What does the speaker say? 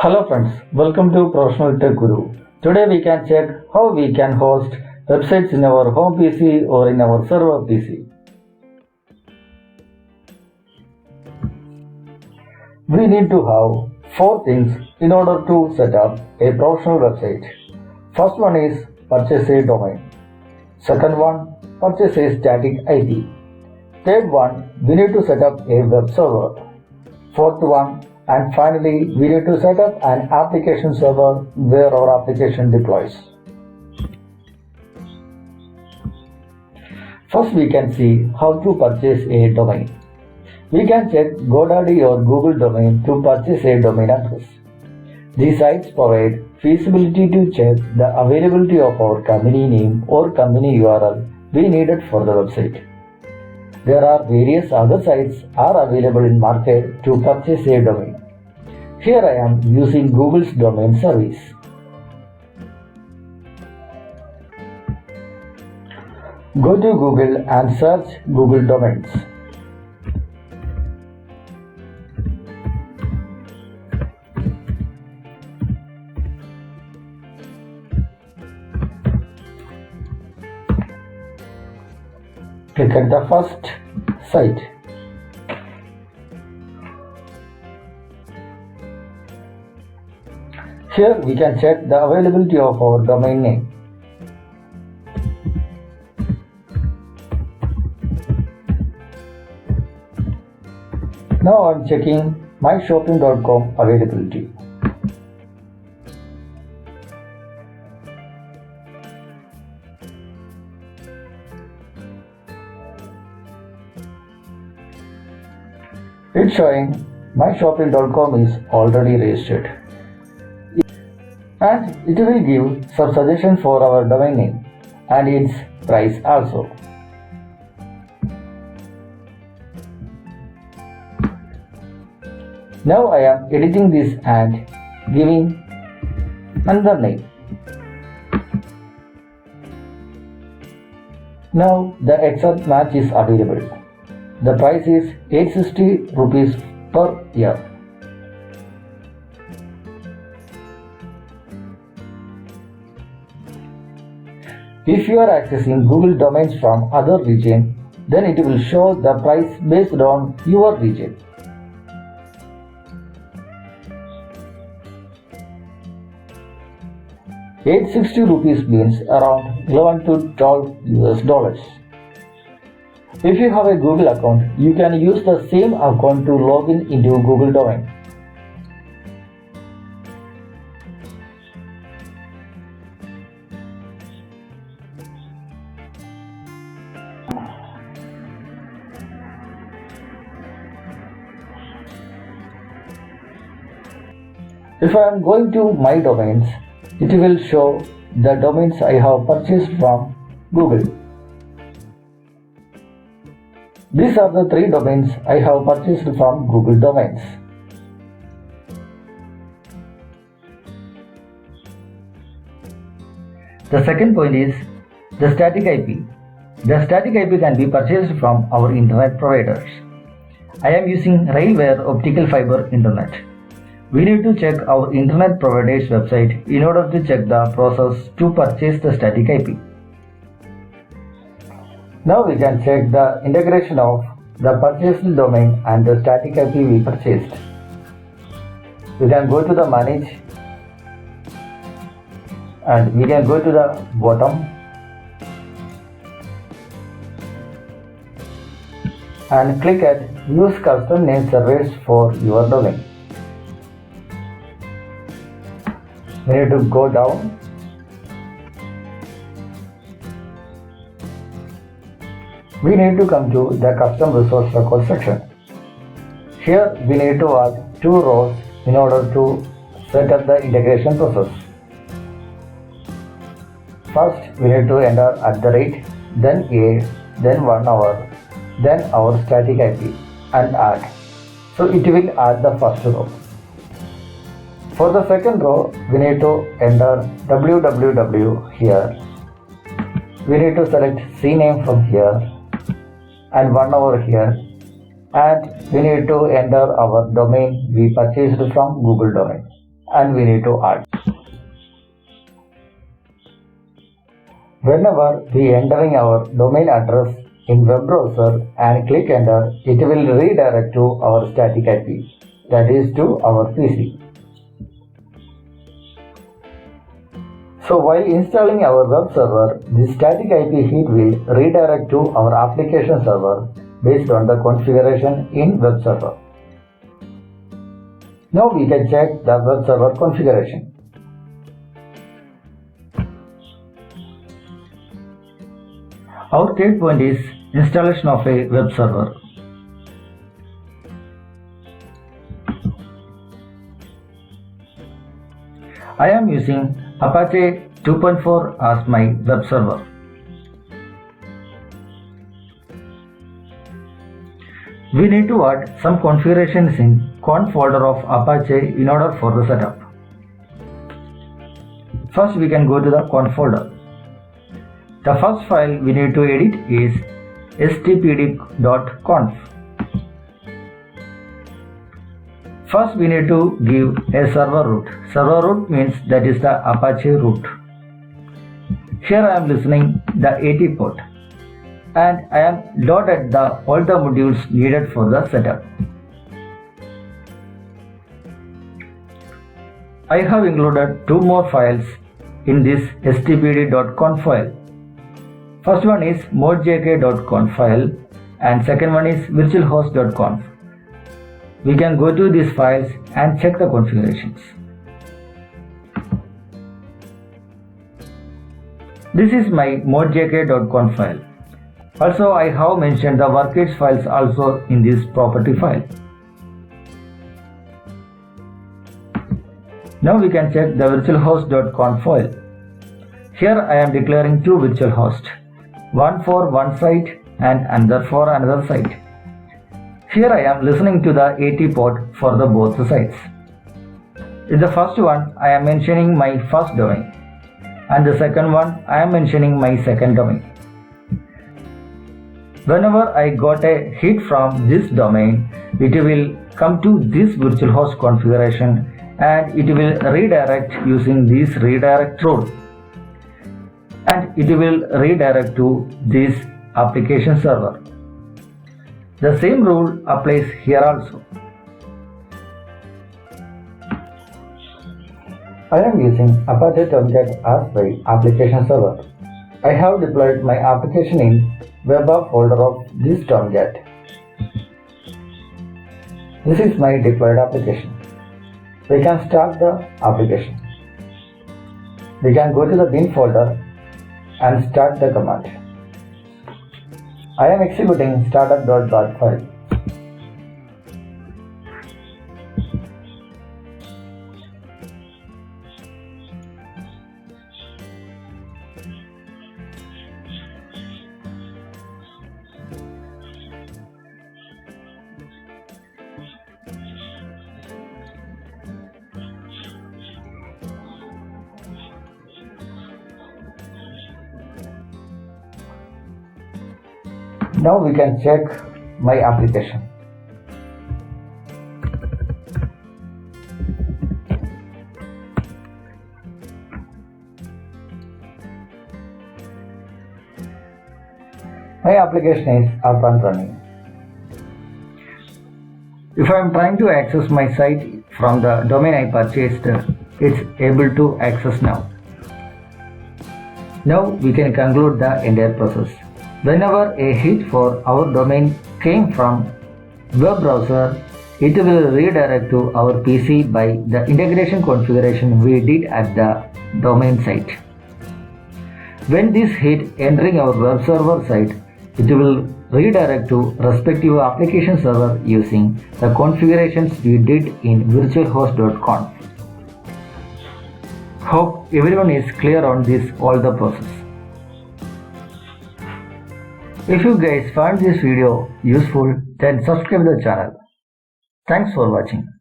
Hello friends, welcome to Professional Tech Guru. Today we can check how we can host websites in our home PC or in our server PC. We need to have 4 things in order to set up a professional website. First one is purchase a domain. Second one, purchase a static IP. Third one, we need to set up a web server. Fourth one, and finally, we need to set up an application server where our application deploys. First, we can see how to purchase a domain. We can check GoDaddy or Google domain to purchase a domain address. These sites provide feasibility to check the availability of our company name or company URL we needed for the website. There are various other sites are available in market to purchase a domain. Here I am using Google's domain service. Go to Google and search Google Domains. Click at the first site. Here we can check the availability of our domain name. Now I am checking myshopping.com availability. It's showing myshopping.com is already registered. And it will give some suggestions for our domain name and its price also. Now I am editing this and giving another name. Now the exact match is available. The price is 860 rupees per year. If you are accessing Google domains from other region, then it will show the price based on your region. ₹860 means around 11 to 12 US. If you have a Google account, you can use the same account to log in into Google domain. If I am going to my domains, it will show the domains I have purchased from Google. These are the 3 domains I have purchased from Google Domains. The second point is the static IP. The static IP can be purchased from our internet providers. I am using Railware Optical Fiber Internet. We need to check our internet provider's website in order to check the process to purchase the static IP. Now we can check the integration of the purchased domain and the static IP we purchased. We can go to the manage and we can go to the bottom and click at use custom name service for your domain. We need to go down we need to come to the custom resource record section. Here we need to add 2 rows in order to set up the integration process. First we need to enter @ then a, then 1 hour, then our static IP and add. So it will add the first row. For the second row we need to enter www here. We need to select CNAME from here and 1 over here, and we need to enter our domain we purchased from Google domain and we need to add. Whenever we entering our domain address in web browser and click enter, it will redirect to our static IP, that is to our PC. So while installing our web server, the static IP heap will redirect to our application server based on the configuration in web server. Now we can check the web server configuration. Our third point is installation of a web server. I am using Apache 2.4 as my web server. We need to add some configurations in conf folder of Apache in order for the setup. First we can go to the conf folder. The first file we need to edit is httpd.conf. First we need to give a server root. Server root means that is the Apache root. Here I am listening the 80 port and I am loaded all the modules needed for the setup. I have included two more files in this httpd.conf file. First one is modejk.conf file and second one is virtualhosts.conf. We can go to these files and check the configurations. This is my modejk.conf file. Also I have mentioned the workers files also in this property file. Now we can check the virtualhost.conf file. Here I am declaring two virtual hosts, one for one site and another for another site. Here I am listening to the 80 port for the both sites. In the first one I am mentioning my first domain and the second one I am mentioning my second domain. Whenever I got a hit from this domain, it will come to this virtual host configuration and it will redirect using this redirect rule. And it will redirect to this application server. The same rule applies here also. I am using Apache Tomcat as my application server. I have deployed my application in web app folder of this Tomcat. This is my deployed application. We can start the application. We can go to the bin folder and start the command. I am executing startup.bat file. Now we can check my application. My application is up and running. If I am trying to access my site from the domain I purchased, it's able to access now. Now we can conclude the entire process. Whenever a hit for our domain came from web browser, it will redirect to our PC by the integration configuration we did at the domain site. When this hit entering our web server site, it will redirect to respective application server using the configurations we did in virtualhost.conf. Hope everyone is clear on this all the process. If you guys found this video useful, then subscribe the channel. Thanks for watching.